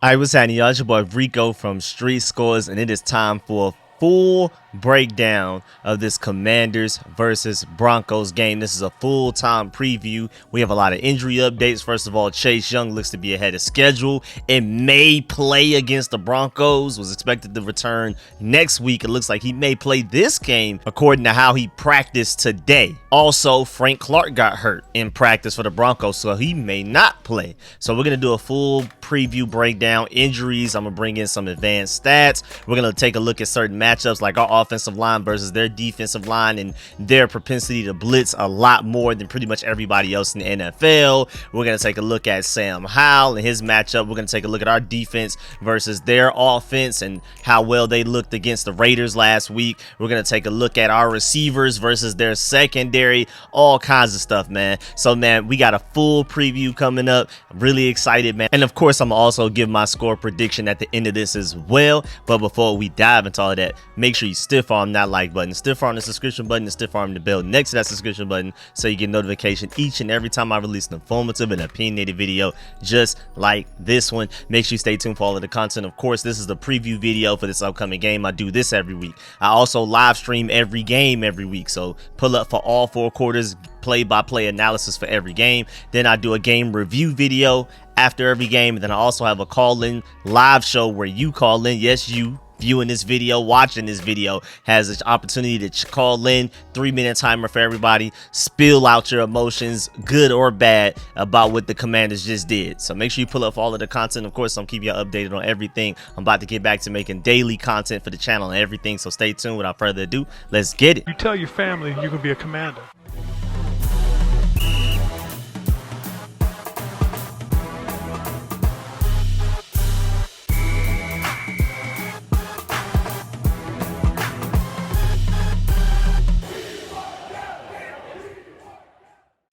All right, what's happening, y'all? It's your boy Rico from Street Scores, and it is time for a full breakdown of this Commanders versus Broncos game. This is a full-time preview. We have a lot of injury updates. First of all, Chase Young looks to be ahead of schedule and may play against the Broncos. Was expected to return next week. It looks like he may play this game according to how he practiced today. Also, Frank Clark got hurt in practice for the Broncos, so he may not play. So we're going to do a full preview breakdown, injuries. I'm going to bring in some advanced stats. We're going to take a look at certain matchups like our offensive line versus their defensive line and their propensity to blitz a lot more than pretty much everybody else in the NFL. We're going to take a look at Sam Howell and his matchup. We're going to take a look at our defense versus their offense and how well they looked against the Raiders last week. We're going to take a look at our receivers versus their secondary, all kinds of stuff, man. So, man, we got a full preview coming up. I'm really excited, man. And, of course, I'm going to also give my score prediction at the end of this as well. But before we dive into all of that, make sure you stiff arm that like button, stiff arm the subscription button, and stiff arm the bell next to that subscription button so you get notification each and every time I release an informative and opinionated video just like this one. Make sure you stay tuned for all of the content. Of course, this is the preview video for this upcoming game. I do this every week. I also live stream every game every week, so pull up for all 4 quarters, play-by-play analysis for every game. Then I do a game review video after every game, and then I also have a call-in live show where you call in. Yes, you viewing this video, watching this video, has this opportunity to call in. 3-minute timer for everybody. Spill out your emotions, good or bad, about what the Commanders just did. So make sure you pull up all of the content. Of course, I'm keeping you updated on everything. I'm about to get back to making daily content for the channel and everything, so stay tuned. Without further ado, let's get it. You tell your family you can be a commander.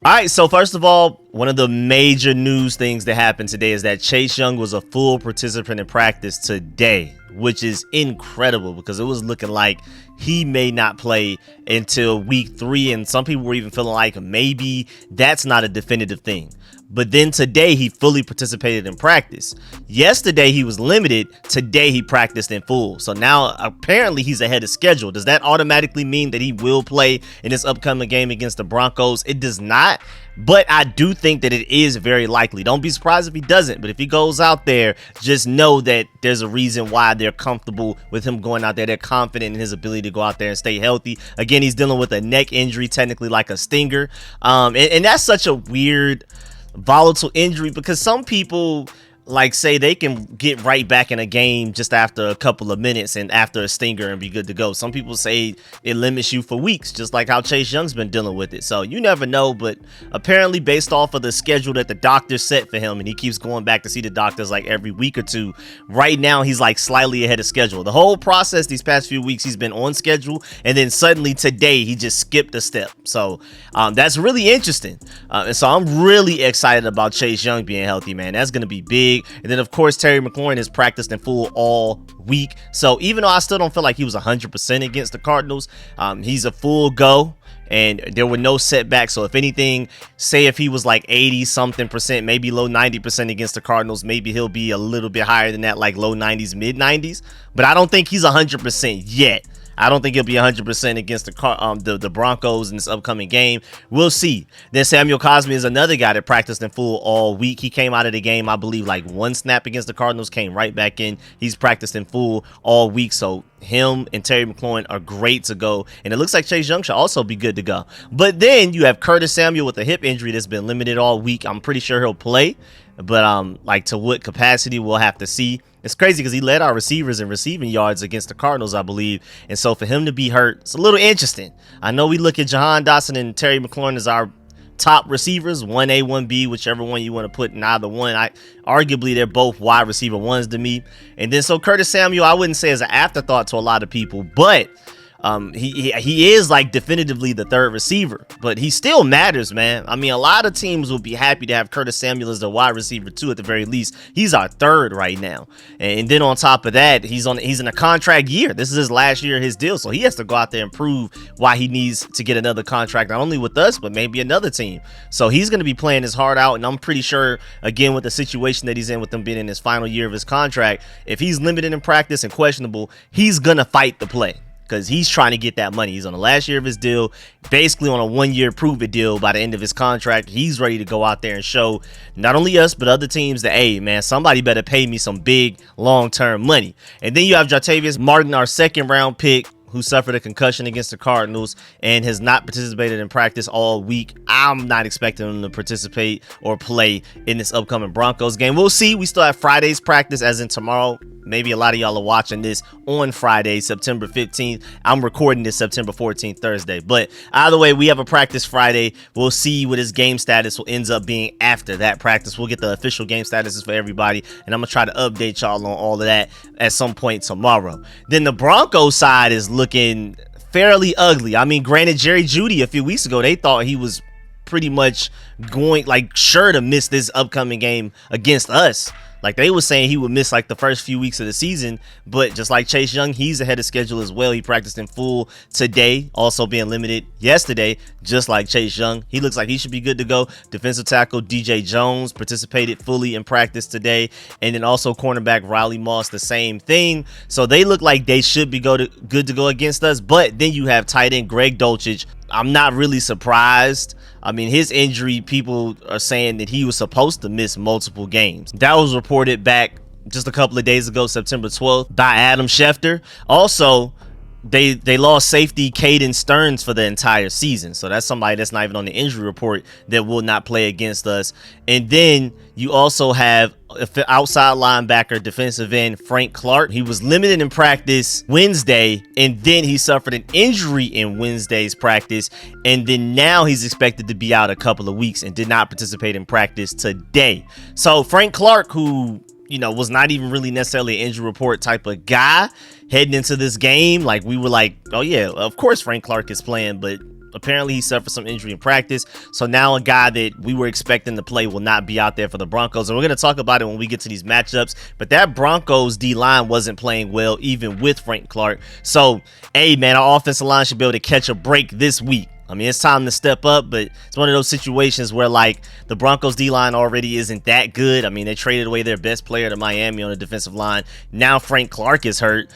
All right, so first of all, one of the major news things that happened today is that Chase Young was a full participant in practice today, which is incredible because it was looking like he may not play until week 3, and some people were even feeling like maybe that's not a definitive thing. But then today he fully participated in practice. Yesterday he was limited. Today he practiced in full. So now apparently he's ahead of schedule. Does that automatically mean that he will play in this upcoming game against the Broncos? It does not. But I do think that it is very likely. Don't be surprised if he doesn't. But if he goes out there, just know that there's a reason why they're comfortable with him going out there. They're confident in his ability to go out there and stay healthy. Again, he's dealing with a neck injury, technically like a stinger. And that's such a weird, volatile injury because some people like say they can get right back in a game just after a couple of minutes and after a stinger and be good to go. Some people say it limits you for weeks, just like how Chase Young's been dealing with it. So you never know, but apparently based off of the schedule that the doctor set for him, and he keeps going back to see the doctors like every week or two, right now he's like slightly ahead of schedule. The whole process these past few weeks he's been on schedule, and then suddenly today he just skipped a step. So that's really interesting. And so I'm really excited about Chase Young being healthy, man. That's going to be big. And then, of course, Terry McLaurin has practiced in full all week. So even though I still don't feel like he was 100% against the Cardinals, he's a full go. And there were no setbacks. So if anything, say if he was like 80-something%, maybe low 90% against the Cardinals, maybe he'll be a little bit higher than that, like low 90s, mid 90s. But I don't think he's 100% yet. I don't think he'll be 100% against the Broncos in this upcoming game. We'll see. Then Samuel Cosmi is another guy that practiced in full all week. He came out of the game, I believe, like 1 snap against the Cardinals, came right back in. He's practiced in full all week. So him and Terry McLaurin are great to go. And it looks like Chase Young should also be good to go. But then you have Curtis Samuel with a hip injury that's been limited all week. I'm pretty sure he'll play. But like to what capacity, we'll have to see. It's crazy because he led our receivers in receiving yards against the Cardinals, I believe. And so for him to be hurt, it's a little interesting. I know we look at Jahan Dotson and Terry McLaurin as our top receivers, 1A, 1B, whichever one you want to put in either one. Arguably, they're both wide receiver ones to me. And then so Curtis Samuel, I wouldn't say as an afterthought to a lot of people, but He is like definitively the third receiver, but he still matters, man. I mean, a lot of teams will be happy to have Curtis Samuel as the wide receiver too, at the very least. He's our third right now, and then on top of that, he's in a contract year. This is his last year of his deal, so he has to go out there and prove why he needs to get another contract, not only with us but maybe another team. So he's going to be playing his heart out, and I'm pretty sure, again, with the situation that he's in with them being in his final year of his contract, if he's limited in practice and questionable, he's gonna fight the play, because he's trying to get that money. He's on the last year of his deal, basically on a 1-year prove-it deal. By the end of his contract, he's ready to go out there and show not only us, but other teams that, hey, man, somebody better pay me some big long-term money. And then you have Jartavius Martin, our second-round pick, who suffered a concussion against the Cardinals and has not participated in practice all week. I'm not expecting him to participate or play in this upcoming Broncos game. We'll see. We still have Friday's practice, as in tomorrow. Maybe a lot of y'all are watching this on Friday, September 15th. I'm recording this September 14th, Thursday. But either way, we have a practice Friday. We'll see what his game status ends up being after that practice. We'll get the official game statuses for everybody, and I'm going to try to update y'all on all of that at some point tomorrow. Then the Broncos side is looking fairly ugly. I mean, granted, Jerry Jeudy a few weeks ago, they thought he was pretty much going, like, sure to miss this upcoming game against us. Like, they were saying he would miss like the first few weeks of the season, but just like Chase Young, he's ahead of schedule as well. He practiced in full today, also being limited yesterday, just like Chase Young. He looks like he should be good to go. Defensive tackle DJ Jones participated fully in practice today, and then also cornerback Riley Moss, the same thing. So they look like they should be good to go against us. But then you have tight end Greg Dulcich. I'm not really surprised. I mean, his injury, people are saying that he was supposed to miss multiple games. That was reported back just a couple of days ago, September 12th, by Adam Schefter. Also, they lost safety Caden Stearns for the entire season. So that's somebody that's not even on the injury report that will not play against us. And then you also have outside linebacker, defensive end Frank Clark. He was limited in practice Wednesday, and then he suffered an injury in Wednesday's practice, and then now he's expected to be out a couple of weeks and did not participate in practice today. So Frank Clark, who, you know, was not even really necessarily an injury report type of guy heading into this game, like, we were like, oh yeah, of course Frank Clark is playing, but apparently he suffered some injury in practice. So now a guy that we were expecting to play will not be out there for the Broncos. And we're going to talk about it when we get to these matchups. But that Broncos D-line wasn't playing well, even with Frank Clark. So, hey, man, our offensive line should be able to catch a break this week. I mean, it's time to step up, but it's one of those situations where, like, the Broncos D-line already isn't that good. I mean, they traded away their best player to Miami on the defensive line. Now Frank Clark is hurt,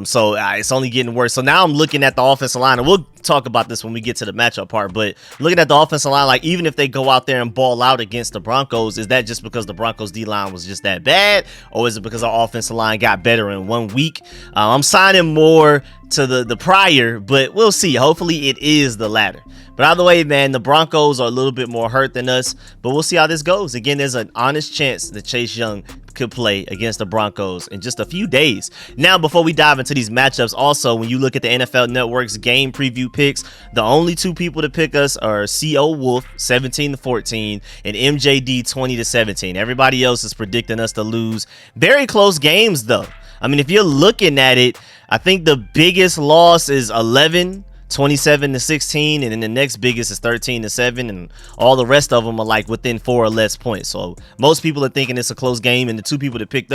so it's only getting worse. So now I'm looking at the offensive line, and we'll talk about this when we get to the matchup part, but looking at the offensive line, like, even if they go out there and ball out against the Broncos, is that just because the Broncos D-line was just that bad, or is it because our offensive line got better in 1 week? I'm signing more to the prior, but we'll see. Hopefully it is the latter. But either way, man, the Broncos are a little bit more hurt than us, but we'll see how this goes. Again, there's an honest chance that Chase Young could play against the Broncos in just a few days. Now, before we dive into these matchups, also, when you look at the NFL Network's game preview picks, the only two people to pick us are C.O. Wolf, 17-14, and MJD, 20-17. Everybody else is predicting us to lose. Very close games, though. I mean, if you're looking at it, I think the biggest loss is 11, 27-16, and then the next biggest is 13-7, and all the rest of them are like within 4 or less points. So most people are thinking it's a close game, and the two people that pick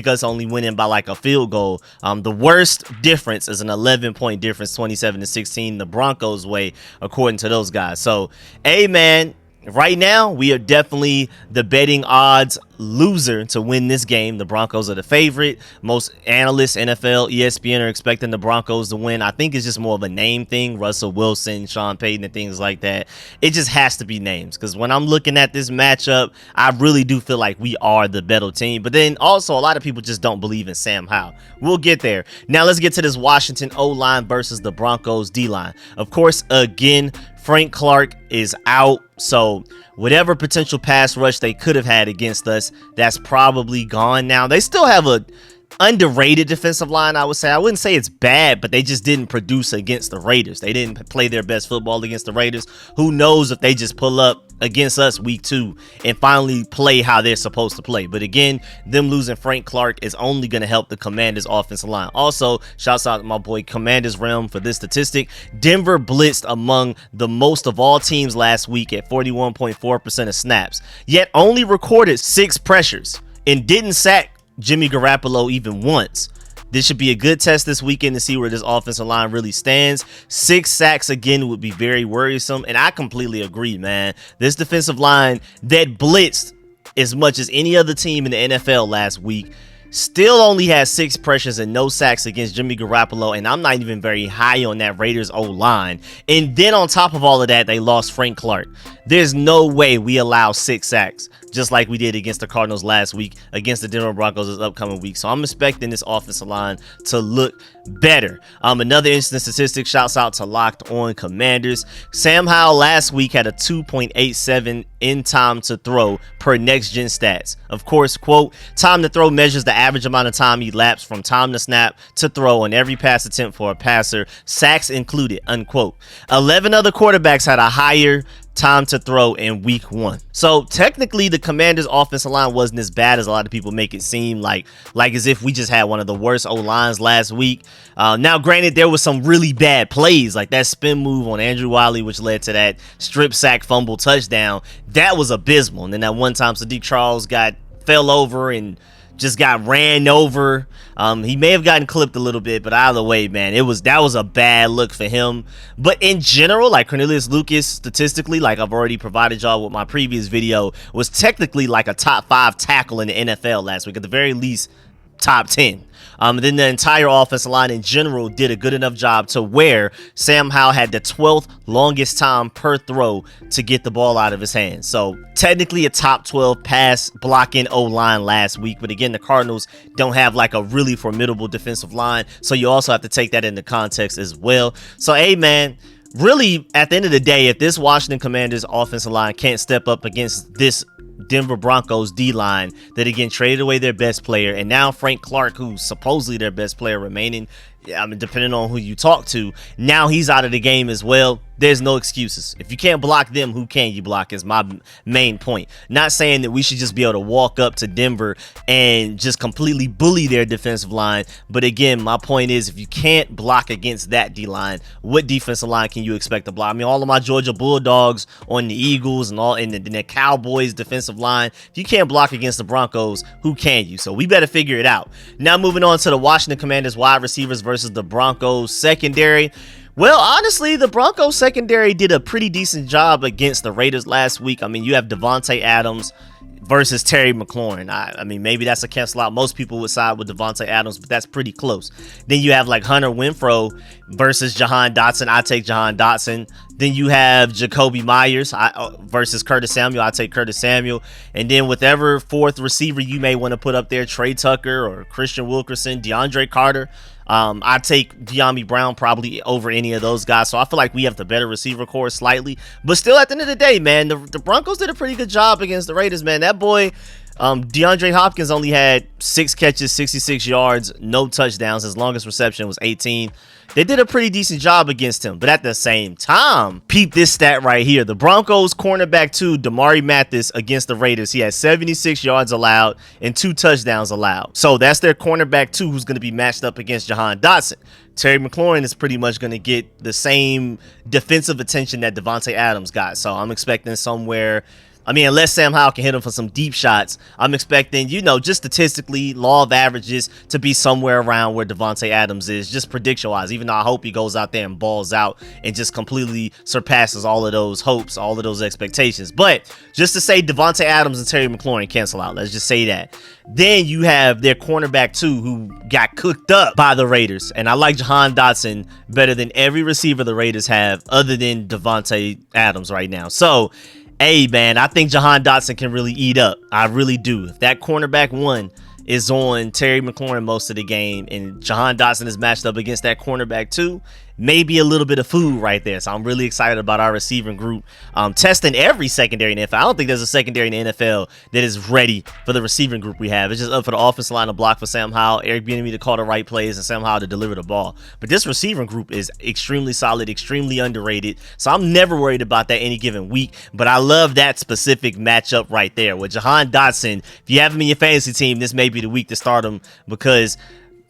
us only winning by like a field goal. The worst difference is an 11-point difference, 27-16, the Broncos way, according to those guys. So, hey, man, right now, we are definitely the betting odds loser to win this game. The Broncos are the favorite. Most analysts, NFL, ESPN, are expecting the Broncos to win. I think it's just more of a name thing. Russell Wilson, Sean Payton, and things like that. It just has to be names, because when I'm looking at this matchup, I really do feel like we are the better team. But then also, a lot of people just don't believe in Sam Howell. We'll get there. Now, let's get to this Washington O-line versus the Broncos D-line. Of course, again, Frank Clark is out, so whatever potential pass rush they could have had against us, that's probably gone now. They still have a underrated defensive line, I would say. I wouldn't say it's bad, but they just didn't produce against the Raiders. They didn't play their best football against the Raiders. Who knows if they just pull up against us week 2 and finally play how they're supposed to play. But again, them losing Frank Clark is only going to help the Commanders offensive line. Also, shouts out to my boy Commanders Realm for this statistic. Denver blitzed among the most of all teams last week at 41.4% of snaps, yet only recorded 6 pressures and didn't sack Jimmy Garoppolo even once. This should be a good test this weekend to see where this offensive line really stands. 6 sacks again would be very worrisome, and I completely agree, man. This defensive line that blitzed as much as any other team in the NFL last week still only has 6 pressures and no sacks against Jimmy Garoppolo, and I'm not even very high on that Raiders O-line. And then on top of all of that, they lost Frank Clark. There's no way we allow 6 sacks, just like we did against the Cardinals last week, against the Denver Broncos this upcoming week. So I'm expecting this offensive line to look better. Another instant statistic, shouts out to Locked On Commanders. Sam Howell last week had a 2.87 in time to throw per next gen stats. Of course, quote, time to throw measures the average amount of time elapsed from time to snap to throw on every pass attempt for a passer, sacks included, unquote. 11 other quarterbacks had a higher time to throw in week 1. So technically the Commanders offensive line wasn't as bad as a lot of people make it seem, like as if we just had one of the worst O-lines last week. Now granted, there was some really bad plays, like that spin move on Andrew Wiley, which led to that strip sack fumble touchdown. That was abysmal. And then that one time Sadiq Charles fell over and just got ran over. He may have gotten clipped a little bit, but either way, man, that was a bad look for him. But in general, like Cornelius Lucas, statistically, like I've already provided y'all with my previous video, was technically like a top 5 tackle in the NFL last week, at the very least top 10. Then the entire offensive line in general did a good enough job to where Sam Howell had the 12th longest time per throw to get the ball out of his hands. So technically a top 12 pass blocking O-line last week. But again, the Cardinals don't have like a really formidable defensive line. So you also have to take that into context as well. So, hey, man, really, at the end of the day, if this Washington Commanders offensive line can't step up against this Denver Broncos D-line that again traded away their best player, and now Frank Clark, who's supposedly their best player remaining, I mean, depending on who you talk to, now he's out of the game as well. There's no excuses. If you can't block them, who can you block is my main point. Not saying that we should just be able to walk up to Denver and just completely bully their defensive line. But again, my point is, if you can't block against that D-line, what defensive line can you expect to block? I mean, all of my Georgia Bulldogs on the Eagles and all in the Cowboys defensive line, if you can't block against the Broncos, who can you? So we better figure it out. Now moving on to the Washington Commanders wide receivers versus the Broncos secondary. Well, honestly, the Broncos secondary did a pretty decent job against the Raiders last week. I mean, you have Devontae Adams versus Terry McLaurin. I mean, maybe that's a cancel out. Most people would side with Devontae Adams, but that's pretty close. Then you have like Hunter Renfrow versus Jahan Dotson. I take Jahan Dotson. Then you have Jacoby Myers versus Curtis Samuel. I take Curtis Samuel. And then whatever fourth receiver you may want to put up there, Trey Tucker or Christian Wilkerson, DeAndre Carter. I take De'Ami Brown probably over any of those guys. So I feel like we have the better receiver core slightly. But still, at the end of the day, man, the Broncos did a pretty good job against the Raiders, man. That boy, DeAndre Hopkins only had 6 catches, 66 yards, no touchdowns. His longest reception was 18. They did a pretty decent job against him. But at the same time, peep this stat right here. The Broncos cornerback 2, Damari Mathis, against the Raiders, he had 76 yards allowed and 2 touchdowns allowed. So that's their cornerback 2 who's going to be matched up against Jahan Dotson. Terry McLaurin is pretty much going to get the same defensive attention that Devontae Adams got. So I'm expecting somewhere, I mean, unless Sam Howell can hit him for some deep shots, I'm expecting, just statistically, law of averages, to be somewhere around where Devontae Adams is, just prediction-wise, even though I hope he goes out there and balls out and just completely surpasses all of those hopes, all of those expectations. But just to say Devontae Adams and Terry McLaurin cancel out, let's just say that. Then you have their cornerback 2 who got cooked up by the Raiders. And I like Jahan Dotson better than every receiver the Raiders have other than Devontae Adams right now. So, hey, man, I think Jahan Dotson can really eat up. I really do. If that cornerback 1 is on Terry McLaurin most of the game and Jahan Dotson is matched up against that cornerback 2, maybe a little bit of food right there. So I'm really excited about our receiving group testing every secondary in the NFL. I don't think there's a secondary in the NFL that is ready for the receiving group we have. It's just up for the offensive line to block for Sam Howell, Eric Bieniemy to call the right plays, and Sam Howell to deliver the ball. But this receiving group is extremely solid, extremely underrated. So I'm never worried about that any given week. But I love that specific matchup right there with Jahan Dotson. If you have him in your fantasy team, this may be the week to start him, because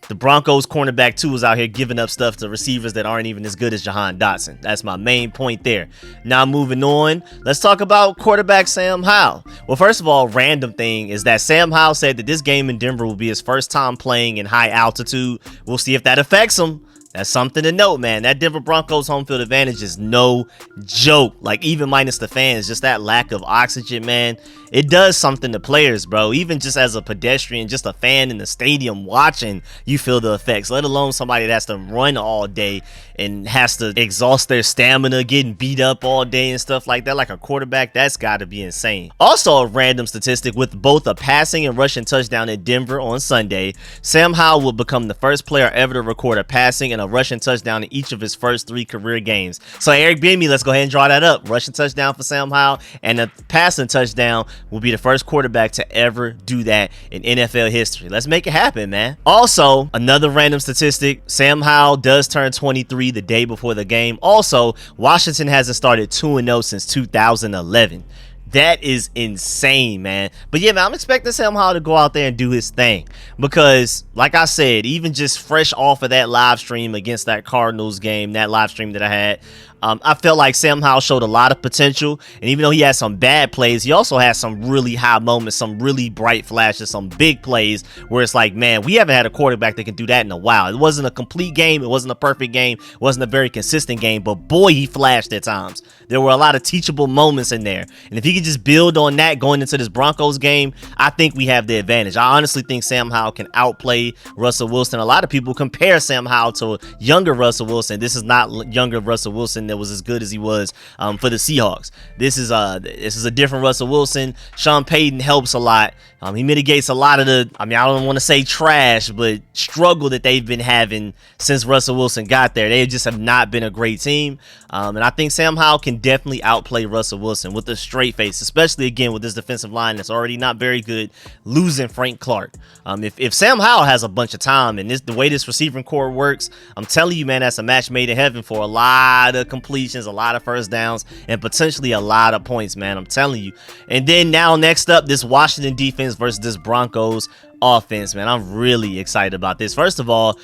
the Broncos cornerback 2 is out here giving up stuff to receivers that aren't even as good as Jahan Dotson. That's my main point there. Now moving on, let's talk about quarterback Sam Howell. Well, first of all, random thing is that Sam Howell said that this game in Denver will be his first time playing in high altitude. We'll see if that affects him. That's something to note, man. That Denver Broncos home field advantage is no joke. Like, even minus the fans, just that lack of oxygen, man, it does something to players, bro. Even just as a pedestrian, just a fan in the stadium watching, you feel the effects, let alone somebody that has to run all day and has to exhaust their stamina, getting beat up all day and stuff like that. Like a quarterback, that's got to be insane. Also, a random statistic, with both a passing and rushing touchdown in Denver on Sunday, Sam Howell will become the first player ever to record a passing and a rushing touchdown in each of his first 3 career games. So Eric Bieniemy, let's go ahead and draw that up. Rushing touchdown for Sam Howell, and a passing touchdown will be the first quarterback to ever do that in NFL history. Let's make it happen, man. Also, another random statistic, Sam Howell does turn 23 the day before the game. Also, Washington hasn't started 2-0 since 2011. That is insane, man. But yeah, man, I'm expecting Sam Howell to go out there and do his thing, because like I said, even just fresh off of that live stream against that Cardinals game, that live stream that I had, I felt like Sam Howell showed a lot of potential. And even though he had some bad plays, he also had some really high moments, some really bright flashes, some big plays where it's like, man, we haven't had a quarterback that can do that in a while. It wasn't a complete game. It wasn't a perfect game. It wasn't a very consistent game, but boy, he flashed at times. There were a lot of teachable moments in there. And if he could just build on that going into this Broncos game, I think we have the advantage. I honestly think Sam Howell can outplay Russell Wilson. A lot of people compare Sam Howell to younger Russell Wilson. This is not younger Russell Wilson that was as good as he was for the Seahawks. This is a different Russell Wilson. Sean Payton helps a lot. He mitigates a lot of the, I don't want to say trash, but struggle that they've been having since Russell Wilson got there. They just have not been a great team. And I think Sam Howell can definitely outplay Russell Wilson with a straight face, especially again with this defensive line that's already not very good, losing Frank Clark. If Sam Howell has a bunch of time and the way this receiving core works, I'm telling you, man, that's a match made in heaven for a lot of completions, a lot of first downs, and potentially a lot of points, man. I'm telling you. And then now next up, this Washington defense versus this Broncos offense, man. I'm really excited about this. First of all,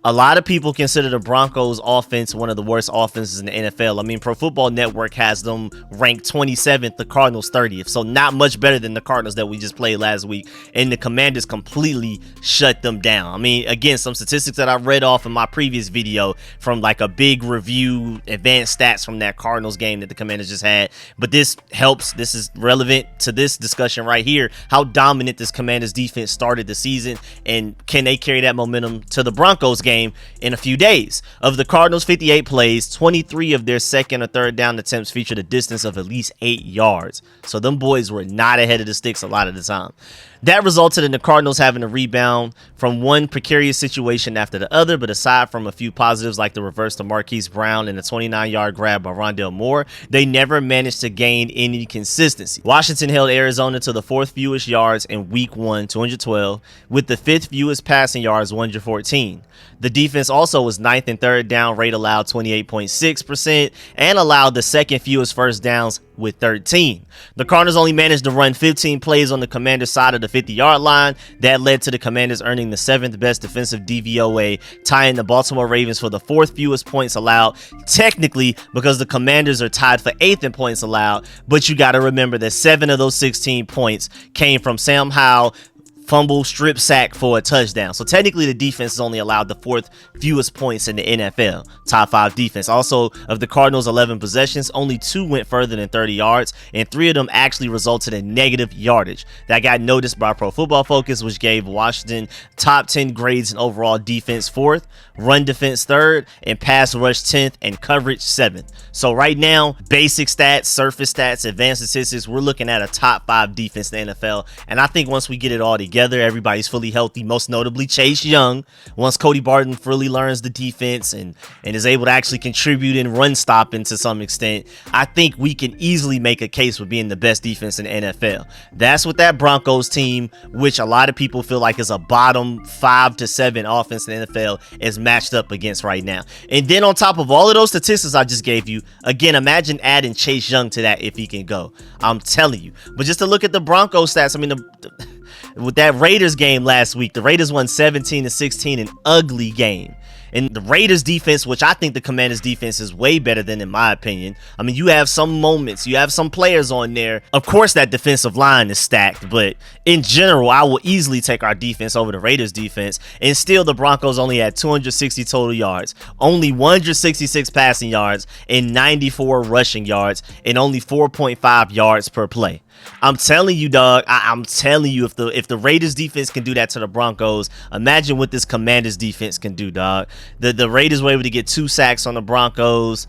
a lot of people consider the Broncos offense one of the worst offenses in the NFL. Pro Football Network has them ranked 27th, the Cardinals 30th. So not much better than the Cardinals that we just played last week. And the Commanders completely shut them down. Again, some statistics that I read off in my previous video from like a big review, advanced stats from that Cardinals game that the Commanders just had. But this helps. This is relevant to this discussion right here. How dominant this Commanders defense started the season, and can they carry that momentum to the Broncos game in a few days? Of the Cardinals' 58 plays, 23 of their second or third down attempts featured a distance of at least 8 yards. So them boys were not ahead of the sticks a lot of the time. That resulted in the Cardinals having to rebound from one precarious situation after the other, but aside from a few positives like the reverse to Marquise Brown and a 29-yard grab by Rondale Moore, they never managed to gain any consistency. Washington held Arizona to the 4th fewest yards in Week 1, 212, with the 5th fewest passing yards, 114. The defense also was 9th in third down rate allowed, 28.6%, and allowed the 2nd fewest first downs with 13. The Cardinals only managed to run 15 plays on the Commanders' side of the 50-yard line. That led to the Commanders earning the 7th best defensive DVOA, tying the Baltimore Ravens for the 4th fewest points allowed, technically because the Commanders are tied for 8th in points allowed, but you got to remember that 7 of those 16 points came from Sam Howell fumble, strip sack for a touchdown. So technically the defense is only allowed the 4th fewest points in the NFL. Top 5 defense. Also, of the Cardinals' 11 possessions, only 2 went further than 30 yards, and 3 of them actually resulted in negative yardage. That got noticed by Pro Football Focus, which gave Washington top 10 grades in overall defense 4th, run defense 3rd, and pass rush 10th, and coverage 7th. So right now, basic stats, surface stats, advanced statistics, we're looking at a top 5 defense in the NFL. And I think once we get it all together, together. Everybody's fully healthy, most notably Chase Young. Once Cody Barton fully learns the defense and is able to actually contribute and run stopping to some extent, I think we can easily make a case for being the best defense in the NFL. That's what that Broncos team, which a lot of people feel like is a bottom 5 to 7 offense in the NFL, is matched up against right now. And then on top of all of those statistics I just gave you, again, imagine adding Chase Young to that if he can go. I'm telling you. But just to look at the Broncos stats, I mean, with that Raiders game last week, the Raiders won 17-16, an ugly game. And the Raiders defense, which I think the Commanders defense is way better than, in my opinion. I mean, you have some moments, you have some players on there. Of course, that defensive line is stacked, but in general, I will easily take our defense over the Raiders defense. And still, the Broncos only had 260 total yards, only 166 passing yards, and 94 rushing yards, and only 4.5 yards per play. I'm telling you, dog. I'm telling you, if the Raiders defense can do that to the Broncos, imagine what this Commanders defense can do, dog. The Raiders were able to get 2 sacks on the Broncos.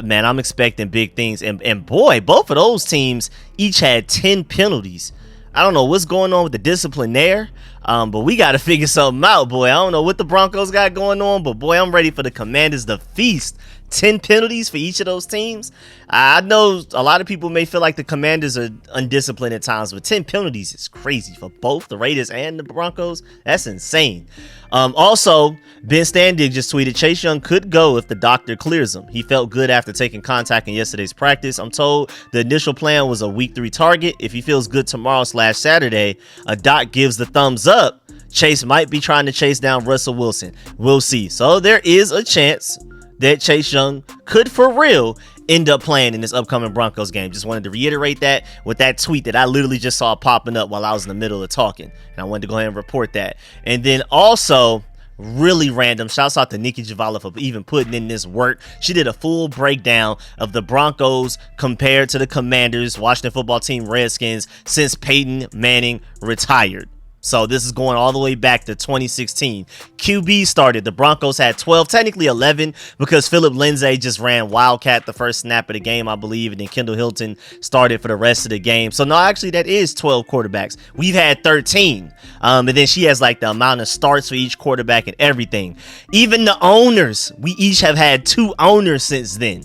Man, I'm expecting big things. And boy, both of those teams each had 10 penalties. I don't know what's going on with the discipline there, but we got to figure something out, boy. I don't know what the Broncos got going on, but boy, I'm ready for the Commanders to feast. 10 penalties for each of those teams. I know a lot of people may feel like the Commanders are undisciplined at times, but 10 penalties is crazy for both the Raiders and the Broncos. That's insane. Also, Ben Standig just tweeted, Chase Young could go if the doctor clears him. He felt good after taking contact in yesterday's practice. I'm told the initial plan was a week 3 target. If he feels good tomorrow/Saturday, a doc gives the thumbs up, Chase might be trying to chase down Russell Wilson. We'll see. So there is a chance that Chase Young could for real end up playing in this upcoming Broncos game. Just wanted to reiterate that with that tweet that I literally just saw popping up while I was in the middle of talking. And I wanted to go ahead and report that. And then also, really random, shouts out to Nikki Javala for even putting in this work. She did a full breakdown of the Broncos compared to the Commanders, Washington football team Redskins, since Peyton Manning retired. So this is going all the way back to 2016. QB started. The Broncos had 12, technically 11, because Philip Lindsay just ran Wildcat the first snap of the game, I believe, and then Kendall Hilton started for the rest of the game. So no, actually, that is 12 quarterbacks. We've had 13. And then she has like the amount of starts for each quarterback and everything. Even the owners, we each have had 2 owners since then.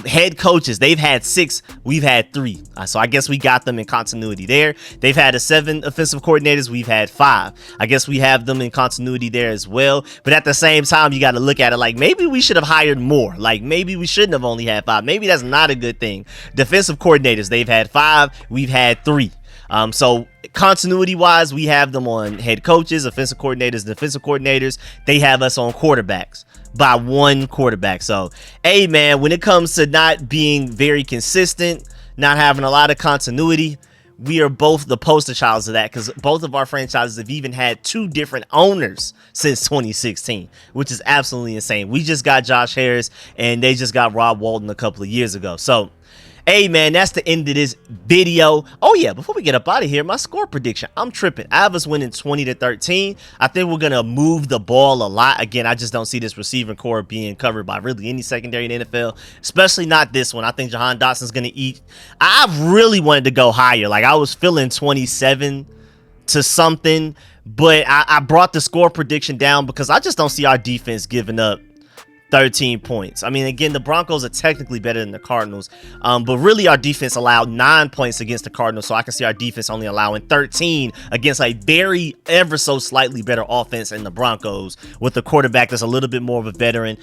Head coaches, they've had 6, we've had 3. So I guess we got them in continuity there. They've had 7 offensive coordinators, we've had 5. I guess we have them in continuity there as well. But at the same time, you got to look at it like maybe we should have hired more. Like maybe we shouldn't have only had 5. Maybe that's not a good thing. Defensive coordinators, they've had 5, we've had 3. So continuity wise, we have them on head coaches, offensive coordinators, defensive coordinators. They have us on quarterbacks by 1 quarterback. So, hey man, when it comes to not being very consistent, not having a lot of continuity, we are both the poster childs of that, because both of our franchises have even had 2 different owners since 2016, which is absolutely insane. We just got Josh Harris and they just got Rob Walton a couple of years ago. So, hey man, that's the end of this video. Oh yeah, before we get up out of here, my score prediction, I'm tripping. I have us winning 20-13. I think we're gonna move the ball a lot. Again, I just don't see this receiving core being covered by really any secondary in the NFL, especially not this one. I think Jahan Dotson's gonna eat. I really wanted to go higher. Like I was feeling 27 to something, but I brought the score prediction down because I just don't see our defense giving up 13 points. I mean, again, the Broncos are technically better than the Cardinals, but really our defense allowed 9 points against the Cardinals, so I can see our defense only allowing 13 against a very ever so slightly better offense in the Broncos, with a quarterback that's a little bit more of a veteran.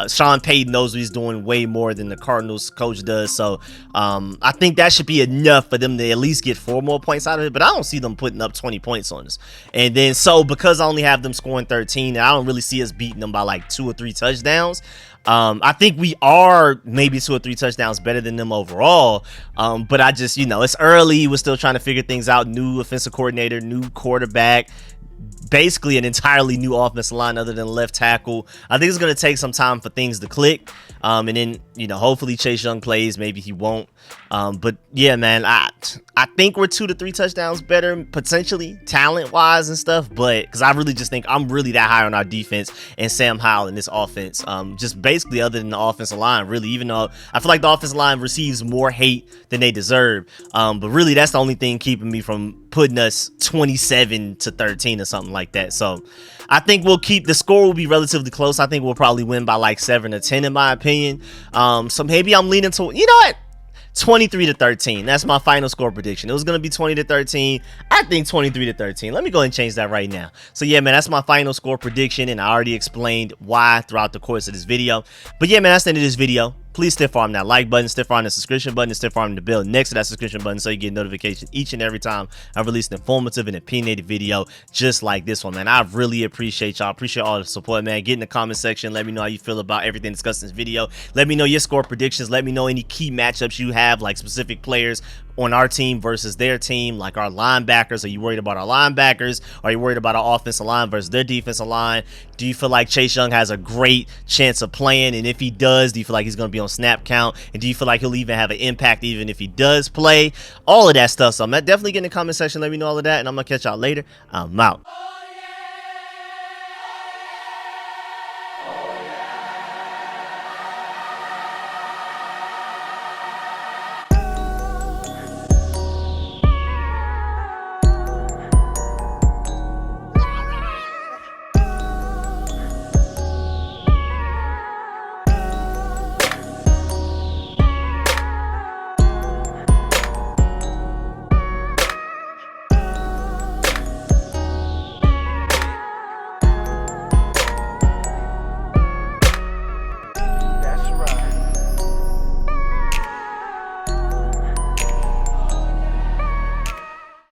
Sean Payton knows what he's doing way more than the Cardinals coach does, so I think that should be enough for them to at least get 4 more points out of it, but I don't see them putting up 20 points on us. And then, so because I only have them scoring 13, and I don't really see us beating them by like 2 or 3 touchdowns, I think we are maybe 2 or 3 touchdowns better than them overall, but I just, it's early, we're still trying to figure things out. New offensive coordinator, new quarterback, basically an entirely new offensive line other than left tackle. I think it's going to take some time for things to click. And then, you know, hopefully Chase Young plays. Maybe he won't. But yeah, man, I think we're 2 to 3 touchdowns better, potentially talent wise and stuff. But because I really just think I'm really that high on our defense and Sam Howell in this offense. Just basically other than the offensive line, really, even though I feel like the offensive line receives more hate than they deserve. But really, that's the only thing keeping me from putting us 27 to 13 or something like that. So I think we'll keep the score will be relatively close. I think we'll probably win by like 7 or 10 in my opinion. So maybe I'm leaning to, you know what? 23 to 13. That's my final score prediction. It was going to be 20 to 13. I think 23 to 13. Let me go ahead and change that right now. So yeah, man, that's my final score prediction. And I already explained why throughout the course of this video. But yeah, man, that's the end of this video. Please stiff arm that like button, stiff arm the subscription button, and stiff arm the bell next to that subscription button so you get notifications each and every time I release an informative and opinionated video just like this one, man. I really appreciate y'all. Appreciate all the support, man. Get in the comment section. Let me know how you feel about everything discussed in this video. Let me know your score predictions. Let me know any key matchups you have, like specific players on our team versus their team, like our linebackers. Are you worried about our linebackers? Are you worried about our offensive line versus their defensive line? Do you feel like Chase Young has a great chance of playing? And if he does, do you feel like he's going to be on snap count? And do you feel like he'll even have an impact even if he does play? All of that stuff. So I'm definitely getting in the comment section. Let me know all of that. And I'm going to catch y'all later. I'm out.